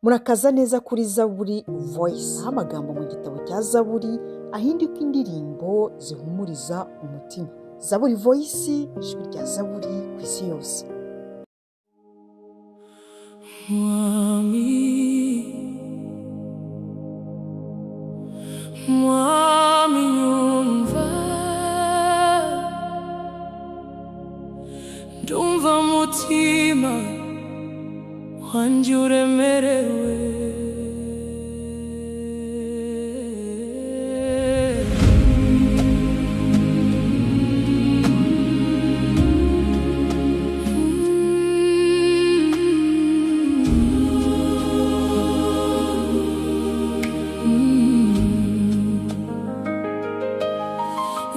Murakaza neza kuri Zaburi Voice, aho amagambo mu gitabo cya Zaburi ahinduka indirimbo zihumuriza umutima. Zaburi Voice, ijwi rya Zaburi ku isi yose. Mwami nyumva, ndumva mutima wanje uremerewe.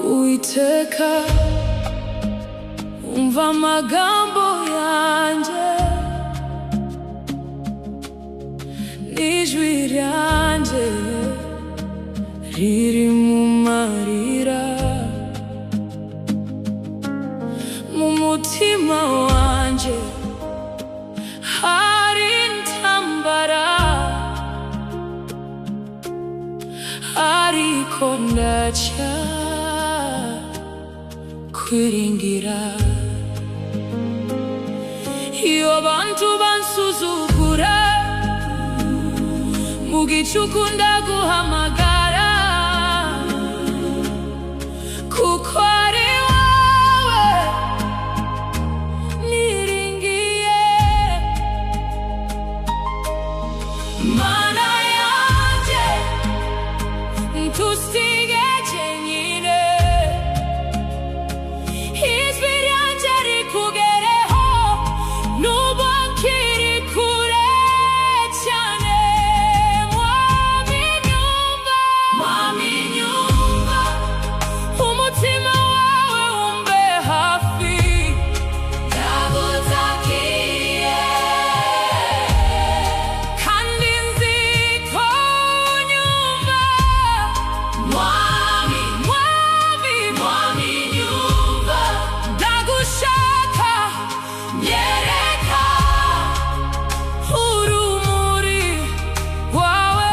Uiteka, umva amagambo yanje, n'ijwi ryanje riri mu marira. Mu mutima wanje hari intambara, ariko ndaca kwiringira. Iyo abantu bansuzugura, mu gicuku ndaguhamagara, kuko ari wowe niringiye. Mana yanje, ntusige jenyine, ijwi ryanje rikugereho nubwo nkiri kure cyane. Mwami nyumva, Mwami nyumva, umutima wawe umbe hafi, ndagutakiye kandi nzi ko unyumva. Mwami, Mwami, Mwami nyumva, ndagushaka, nyereka urumuri rwawe.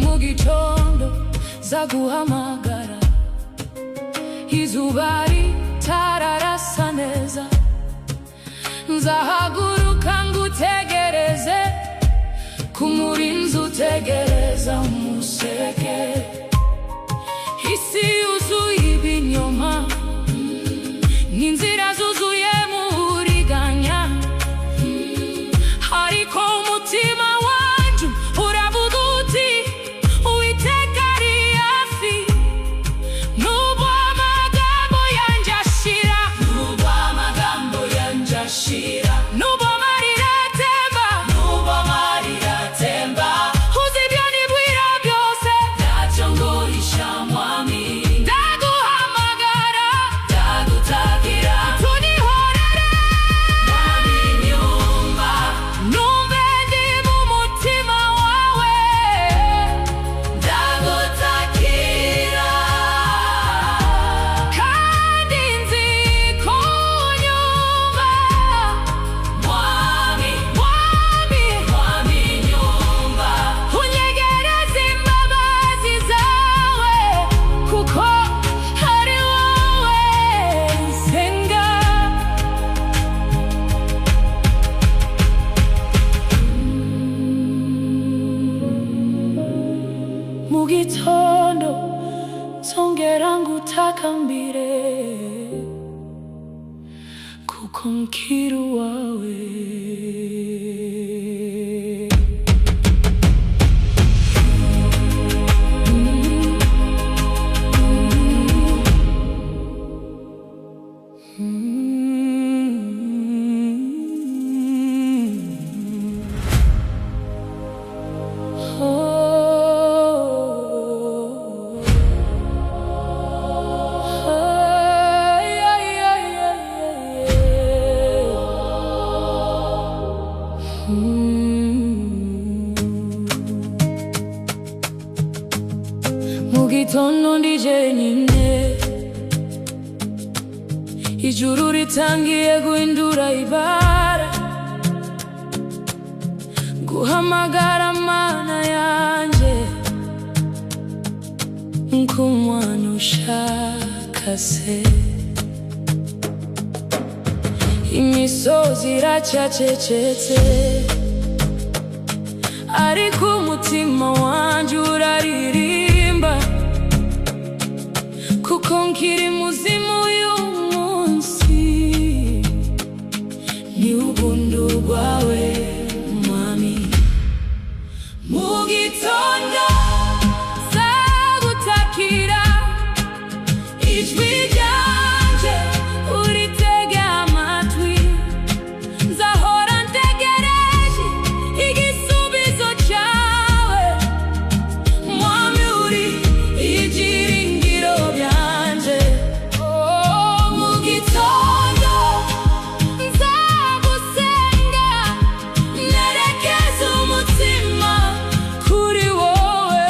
Mu gitondo zaguhamagara, izuba ritararasa neza, nzahaguruka ngutegereze, ku murinzi utegereza umuseke. Isi yuzuye ibinyoma, n'inzira zuzuye mu buriganya, ariko umutima wanje uravuga uti Uwiteka ari hafi. Nubwo amagambo yanje ashira, nubwo amagambo yanje ashira, nubwo amarira atemba, nubwo amarira atemba, uzi ibyo nibwira byose, ntacyo nguhisha Mwami. Ndaguhamagara, ndagutagira, tunihorere. Mwami nyumva, numve ndi mu mutima wawe, ndagutakira kandi nzi ko unyumva. Mwami, Mwami, Mwami nyumva, unyegereze imbabazi zawe, kuko ari wowe nsenga. Mu gitondo nzongera ngutakambire, kuko nkiri uwawe. Oh, ijuru ritangiye guhindura ibara, guhamagara mana yanje nk'umwana ushaka se. Imisozi iracyacecetse, ariko umutima wanje uraririmba, kuko nkiri muzima uyu munsi. Ni ubuntu bwawe mwami. Mu gitondo nzagutakira, ijwi ryanje uritege amatwi. Nzahora ntegereje igisubizo cyawe, mwami uri ibyiringiro byanje. Mu gitondo nzagusenga, nerekeza umutima kuri wowe,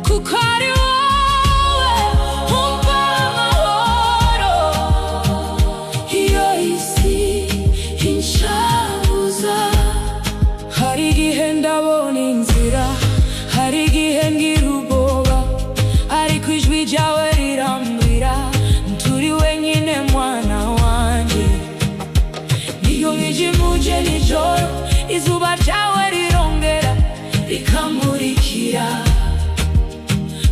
kuko ari wowe umpa amahoro. Iyo isi inshavuza, hari igihe ndabona inzira, hari igihe ngira ubwoba, ariko ijwi ryawe rirambwira nturi wenyine mwana wanjye. Niyo nijimuje nijoro, izuba ryawe rirongera rikamurikira,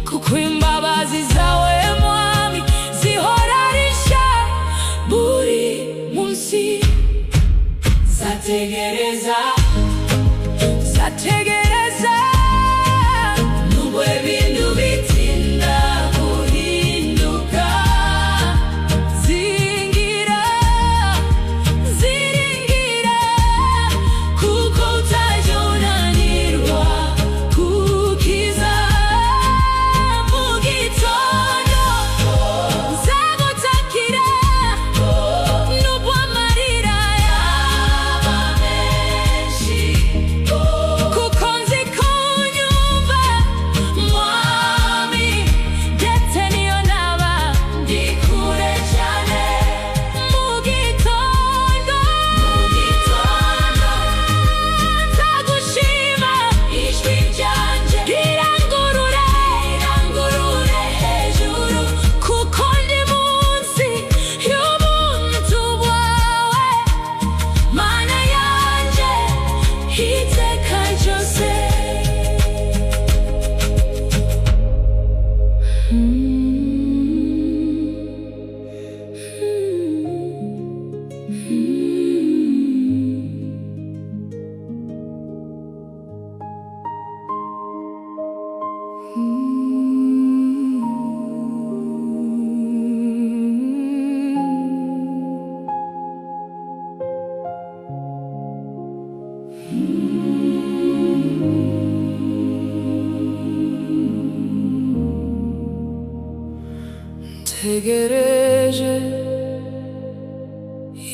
kuko imbabazi zawe mwami zihora risha buri munsi. Zategereza, zategereza, nubwo ibintu bitinda guhinduka. Zingira, ziringira, kuko utajya unanirwa kukiza. Mu gitondo nzagutakira, nubwo amarira yaba menshi, kuko nzi ko unyumva mwami, ndetse niyo naba ndi kure cyane. Mu gitondo nzagushima, ijwi ryanje rirangurure hejuru, kuko ndi munsi y'ubuntu bwawe, mana yanje iteka ryose. Ntegereje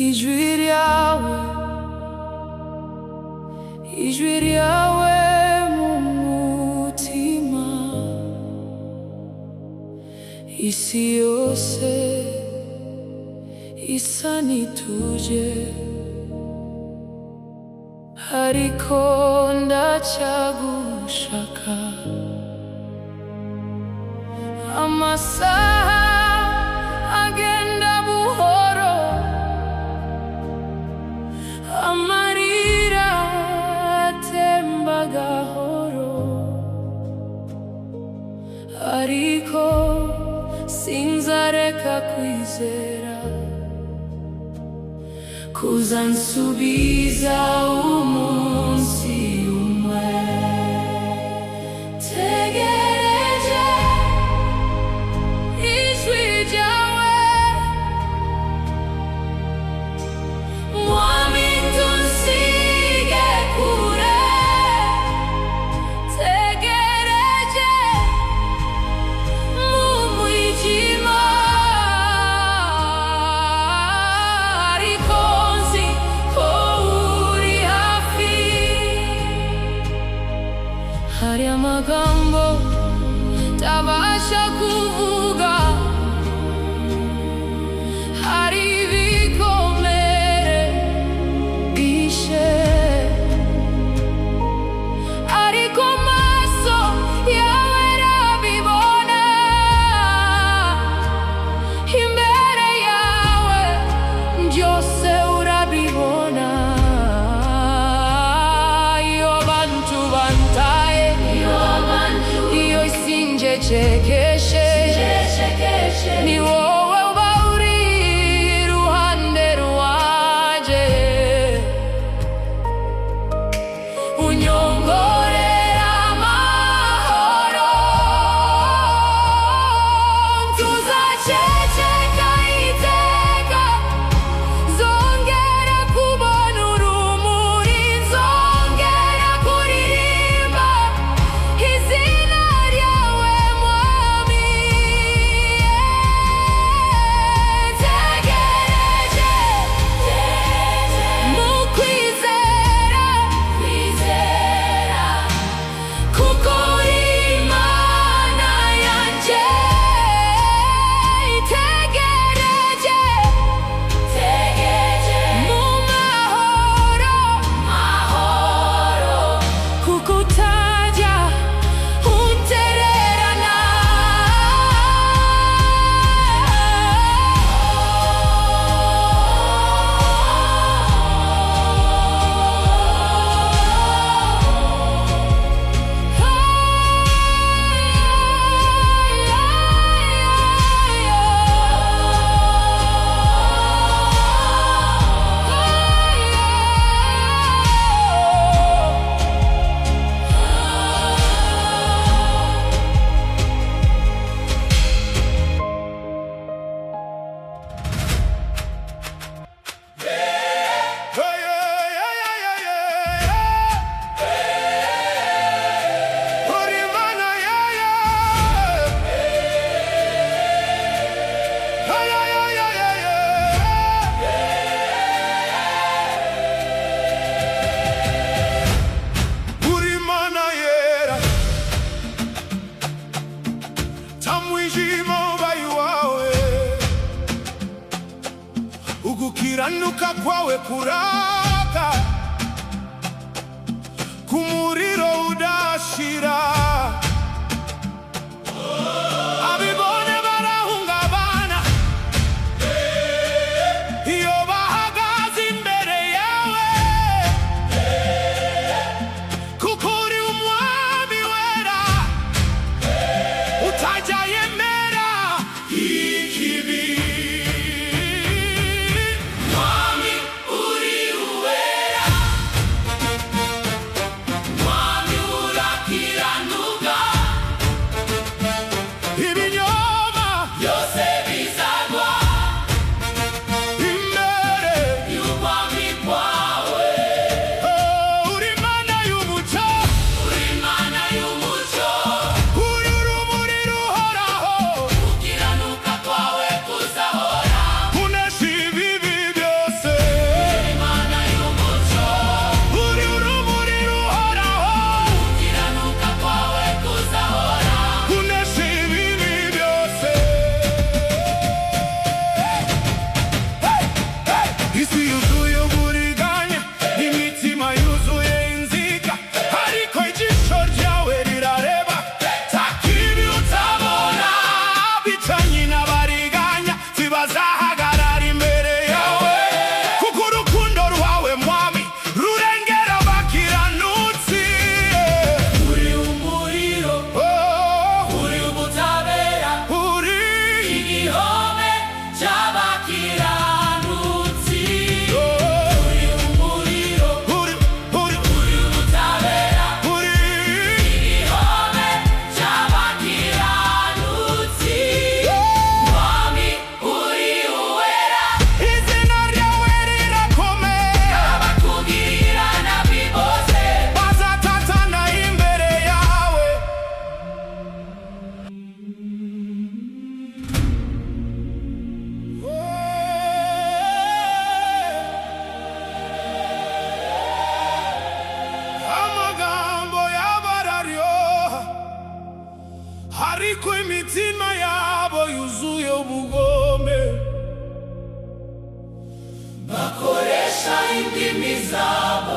ijwi ryawe, ijwi ryawe mu mutima. Isi yose isa n'ituje, ariko ndacyagushaka. Amasaha agenda buhoro, amarira atemba gahoro, ariko sinzareka kwizera kuzansubiza umunsi umwe. Tegereje ijwi ryawe, mwami ntusige kure. Tegereje mu mwijima, ariko nzi ko uri hafi. Hari amagambo ntabasha kuvuga, ugukiranuka kwawe kuraka kumuriro udashira. Abibone barahungabana iyo bahagaze imbere yawe, kuko uri umwami wera utajya yemera ikibi. Mwami uri uwera, mwami urakiranuka, ibinyoma byose bizagwa imbere y'ubwami bwawe. Uri Mana y'umucyo, uri Mana y'umucyo, uri urumuri ruhoraho, gukiranuka kwawe kuzahora kunesha ibibi byose. Uri Mana y'umucyo, uri urumuri ruhoraho, gukiranuka kwawe kuzahora kunesha ibibi byose. Isi yuzuye uburiganya, imitima yuzuye inzika, ariko ijisho ryawe rirareba nta kibi utabona. Abicanyi n'abariganya ntibazahagarara imbere yawe, kuko urukundo rwawe mwami rurengera abakiranutsi. Uri umuriro, uri ubutabera, uri igihome cy'abakiranutsi. Uri umuriro, uri ubutabera, uri igihome cy'abakiranutsi. Mwami uri uwera, izina ryawe rirakomeye, abakugirira nabi bose bazatatana imbere yawe. Amagambo yabo araryoha, ariko imitima yabo yuzuye ubugome. Bakoresha indimi zabo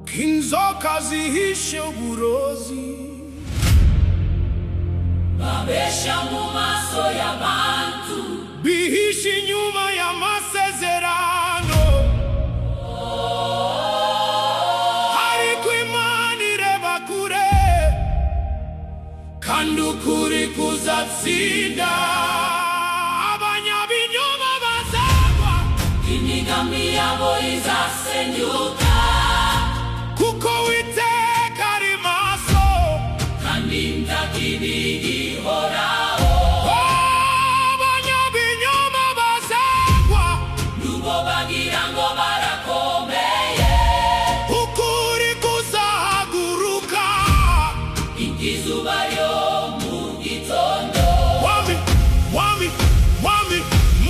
nk'inzoka zihishe uburozi, babesha mu maso y'abantu, bihishe inyuma y'amasezerano. Ariko Imana ireba kure, kandi ukuri kuzatsinda. Abanyabinyoma bazagwa, imigambi yabo izasenyuka, kuko Uwiteka ari maso kandi ntakibi gihoraho. Abanyabinyoma bazagwa, nubwo bagira ngo barakomeye, ukuri kuzahaguruka izuba ryo mu gitondo. Mwami, mwami, mwami,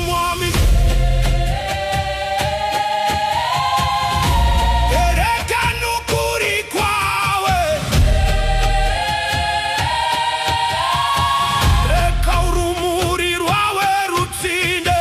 mwami, erekana ukuri kwawe, reka urumuri rwawe rutsinde.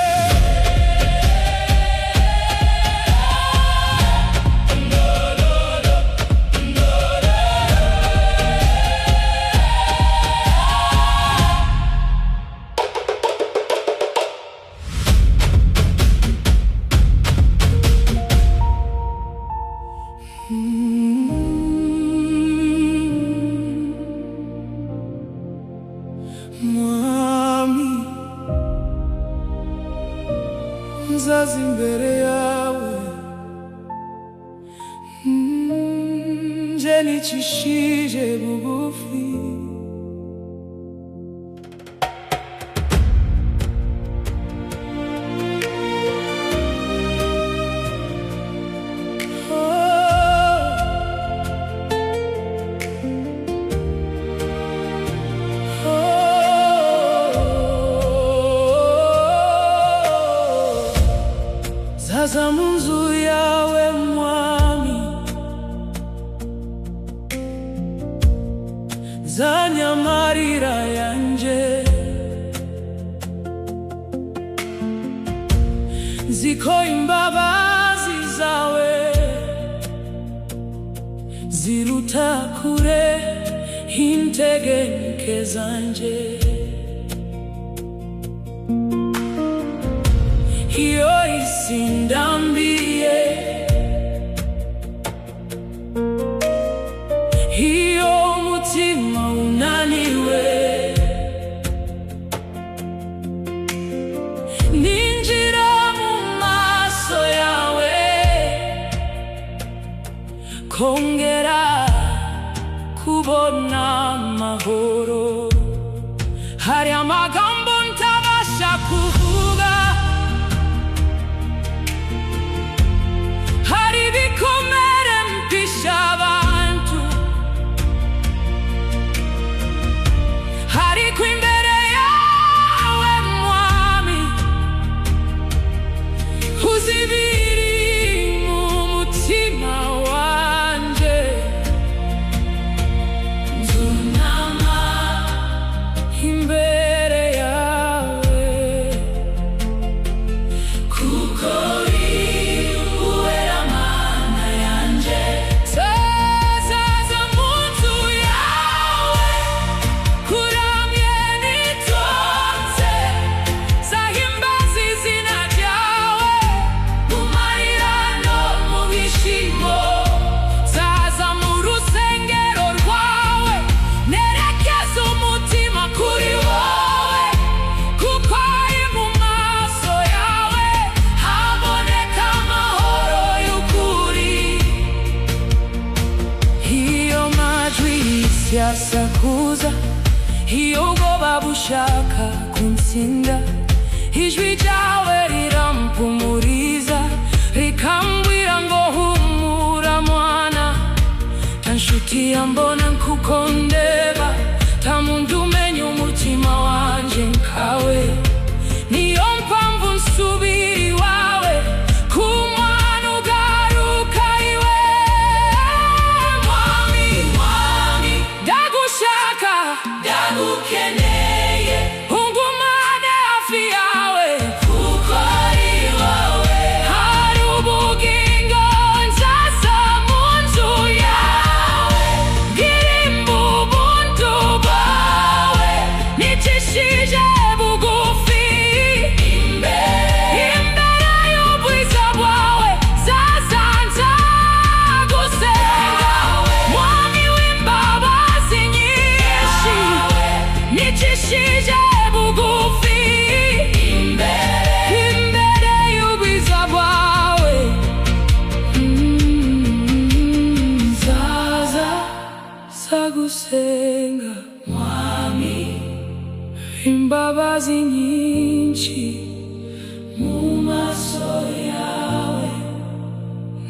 Mwami, nzaza imbere yawe, nje nicishije bugufi. Zaza mu nzu yawe mwami, zanya amarira yanje, ziko imbabazi zawe ziruta kure integenke zanje. Iyo isi ndambiye, iyo umutima unaniwe, ninjira mu maso yawe kongera kubona amahoro. Hari amagambo ntabasha kuvuga, hari ibikomere mpisha abantu, ariko imbere yawe mwami uzi ibiri mu mutima wanje. Nzunama imbere yawe kuko uwera Mana yanje. Zaza mu nzu yawe kuramye nitonze, zahimbaza izina ryawe mu marira no mu bishimo. Zaza mu rusengero rwawe nerekeza umutima kuri wowe, kuko ari mu maso yawe haboneka amahoro y'ukuri. Iyo majwi y'isi asakuza, iyo ubwoba bushaka kuntsinda, ijwi ryawe rirampumuriza, rikambwira ngo humura mwana, ta nshuti yambona nkuko ndeba, ta muntu umenya umutima wanje nkawe. Niyo mpamvu nsubira iwawe kumwana ugaruka iwe. Mwami, mwami, ndagushaka, ndagukeneye, ungumane hafi yawe kuko ari wowe hari ubugingo. Nzaza mu nzu yawe ndirimba ubuntu bwawe, nicishije bugufi imbere y'ubwiza bwawe. Zaza nzagusenga, mwami w'imbabazi nyinshi, nicishije bugufi imbere y'ubwiza bwawe. Zaza nzagusenga, mwami imbabazi nyinshi, mu maso yawe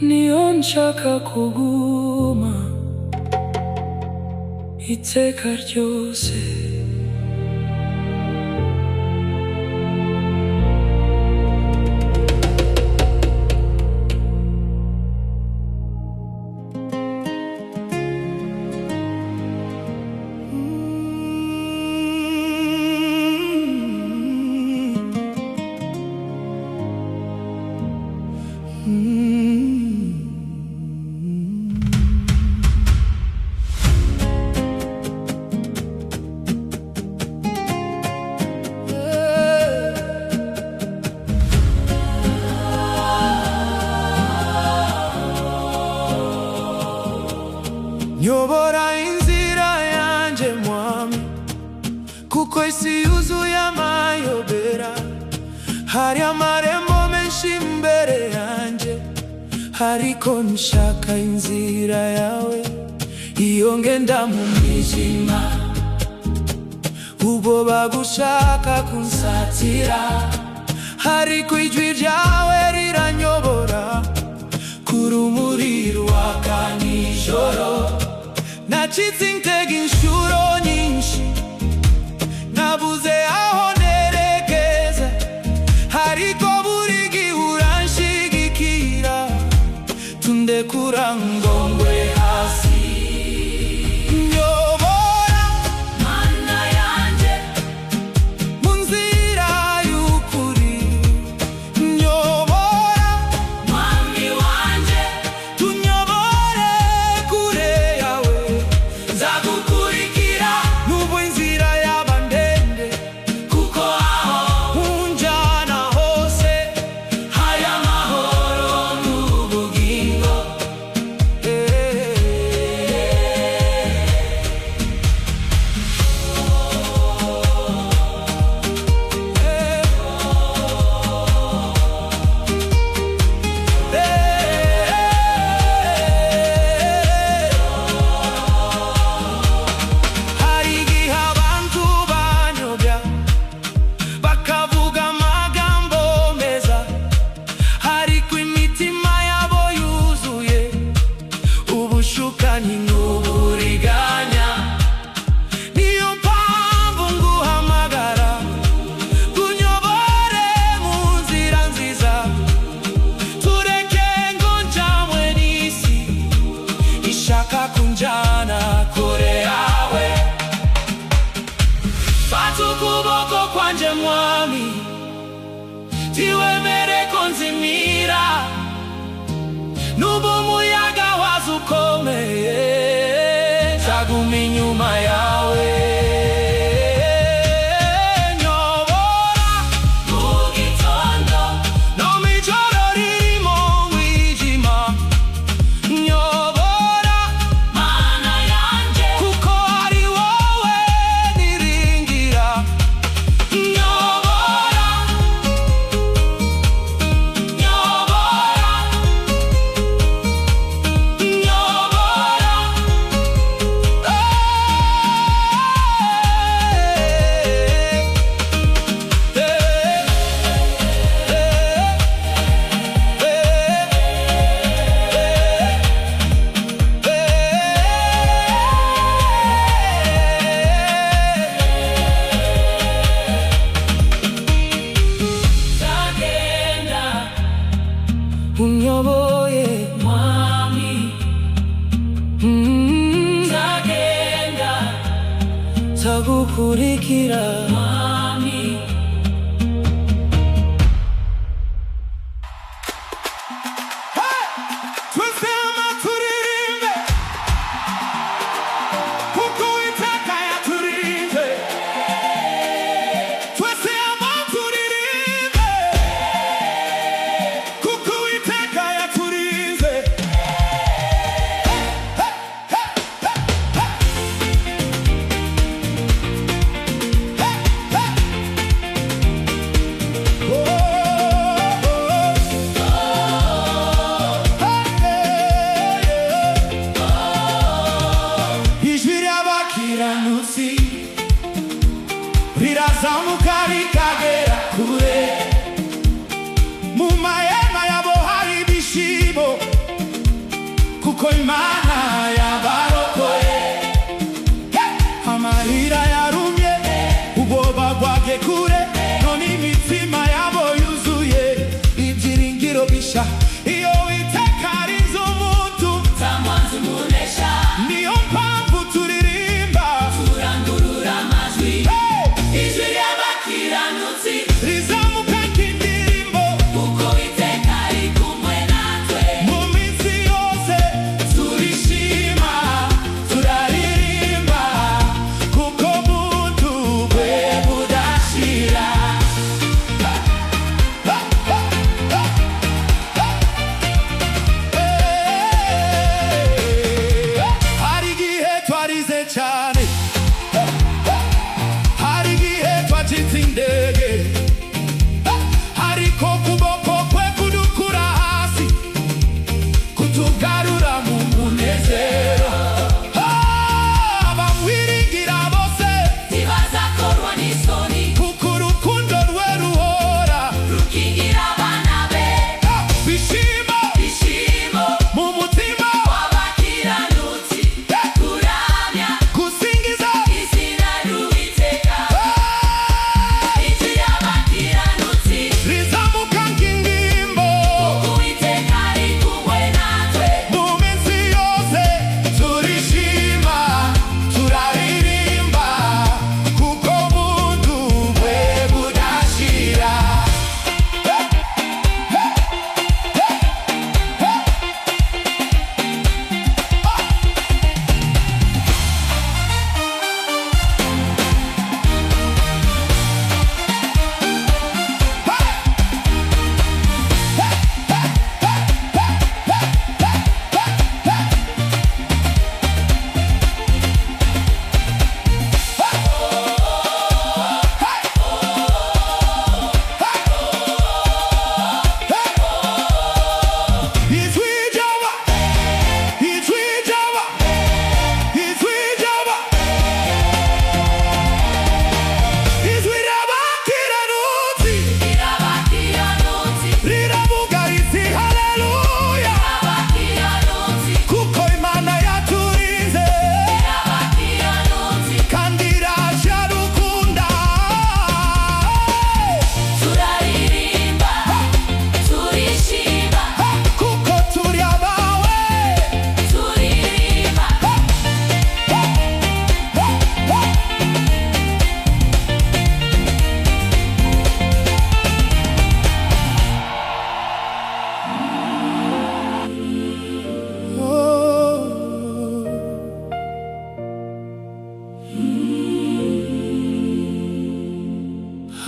niyo nshaka kuguma iteka ryose. Nyobora inzira yanje mwami, kuko isi yuzuye amayobera. Hari amarembo menshi imbere yanje, ariko nshaka inzira yawe. Iyo ngenda mu mwijima, ubwoba bushaka kunsatira, ariko ijwi ryawe riranyobora kurumuri rwaka nijoro. Nacitse intege inshuro nyinshi, nabuze aho nerekeza, ariko buri gihe uranshigikira, tundekura ngo ngwe hasi. Nyobora Mana yanje mu nzira y'ukuri, nyobora n'ubu umuyaga waza ukomeye nzaguma inyuma yawe. unyoboye mwami, nzagenda nzagukurikira mwami. Twese turirimbe kuko Uwiteka yaturinze. Twese turirimbe kuko Uwiteka yaturinze. Rirazamuka rikagera kure, mu mahema yabo hari ibishimo, kuko Imana yabarokoye. Amarira yarumye, ubwoba bwage kure, none imitima yabo yuzuye ibyiringiro bisha. Iyo Uwiteka arinze umuntu ntamwanzi umunesha, niyo mpamvu turirimba turangurura amajwi. Ijwi ry'abakiranutsi rizamuka nk'indirimbo, kuko Uwiteka ari kumwe natwe mu minsi yose.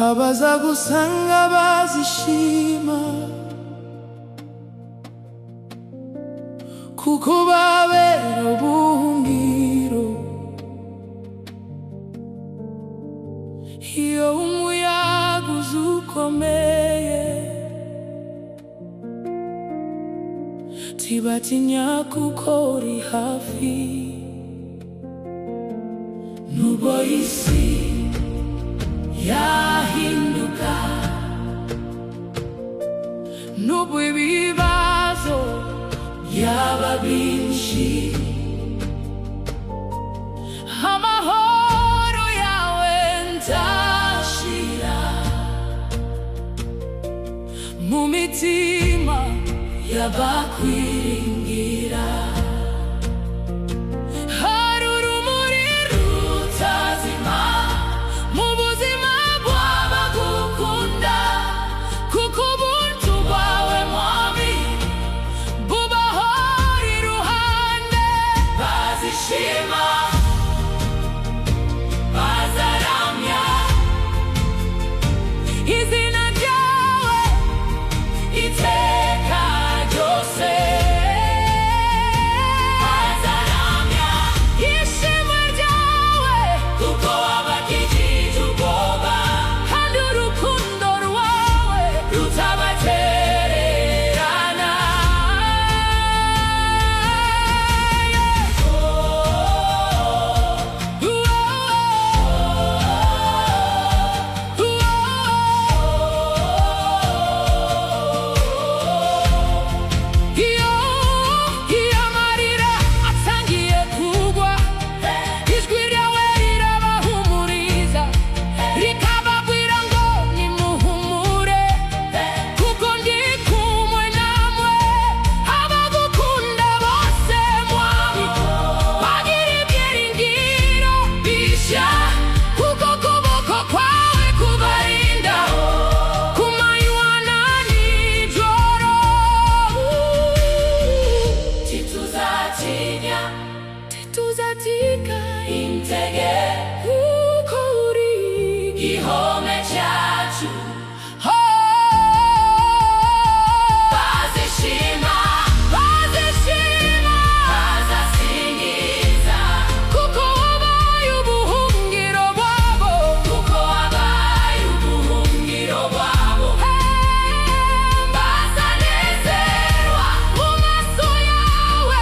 abaza gusanga bazishima kuko babera ubuhungiro iyo umuyaga uza ukomeye ntibatinya kuko uri hafi nubwo isi yahinduka nubwo ibibazo byaba byinshi amahoro yawe nzashira mu mitima y'abakwiringira hari urumuri rutazima mu buzima bw'abagukunda kuko ubuntu bwawe mwami bubahora iruhande bazishima bazaramya izina ryawe iteka ryose bazaramya ishimwe ryawe kuko wabakijije ubwoba kandi urukundo rwawe rutabatererana iyo amarira atangiye kugwa ijwi ryawe rirabahumuriza rikababwira ngo nimuhumure kuko ndi kumwe namwe abagukunda bose mwami bagira ibyiringiro bishya kuko ukuboko kwawe kubarinda ku manywa na nijoro tituzatinya tituzatika intege kuko uri igihome cyacu bazishima bazishima bazasingiza kuko wabaye ubuhungiro bwabo kuko wabaye ubuhungiro bwabo bazanezerwa mu maso yawe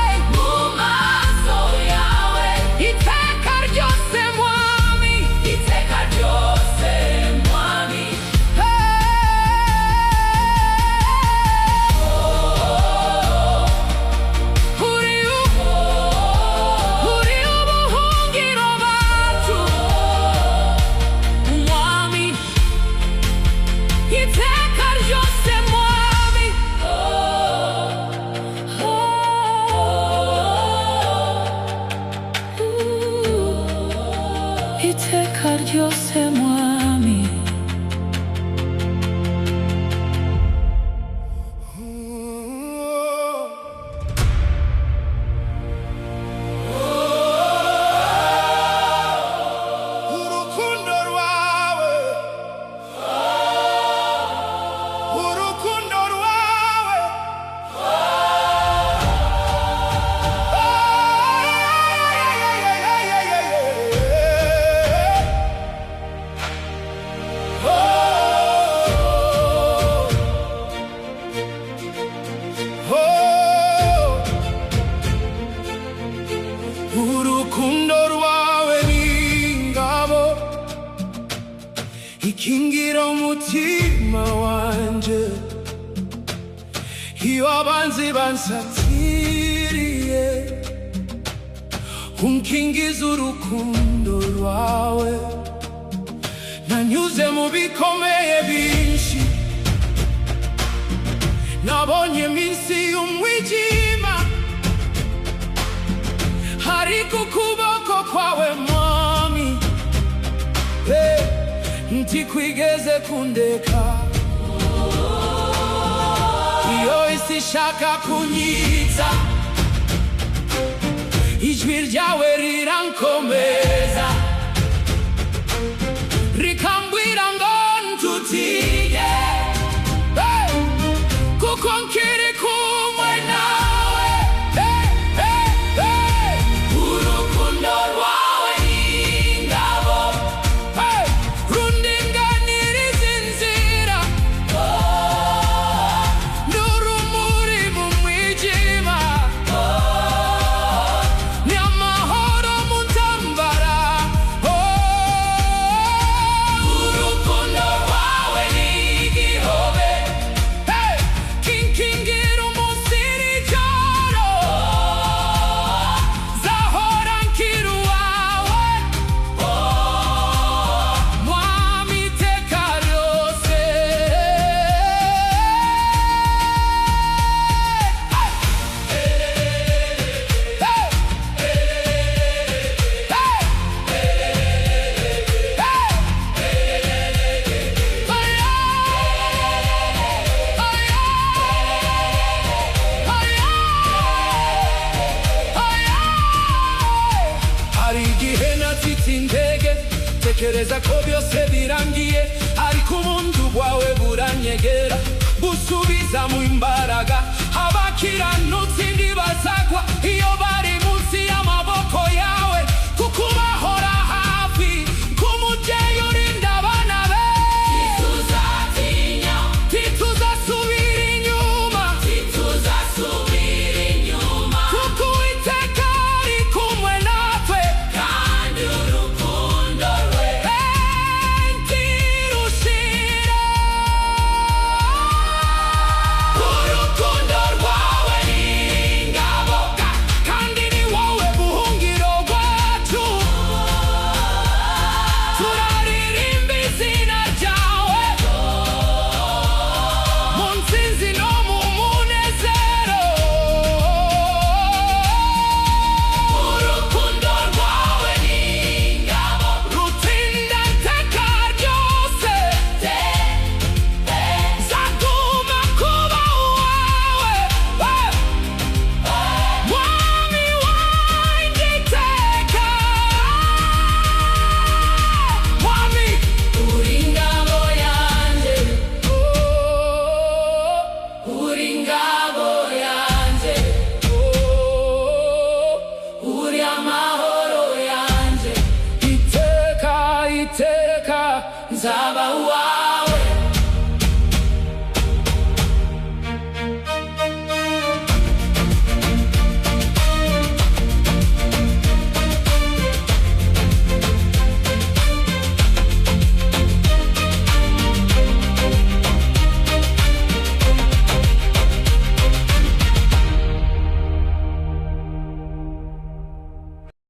iteka ryose mwami iteka ryose mwami uri ubuhungiro bacu mwami iteka ryose mwami iteka ryose mwami urukundo rwawe urukundo rwawe urukundo rwawe ni ingabo ikingira umutima wanje iyo abanzi bansatiriye unkingiza urukundo rwawe nanyuze mu bikomeye byinshi nabonye iminsi y'umwijima ariko ukuboko kwawe mwami ntikwigeze kundeka iyo isi ishaka kunyitsa ijwi ryawe rirankomeza rikambwira ngo ntekereza ko byose birangiye, ariko ubuntu bwawe buranyegera busubiza mu imbaraga abakiranutsi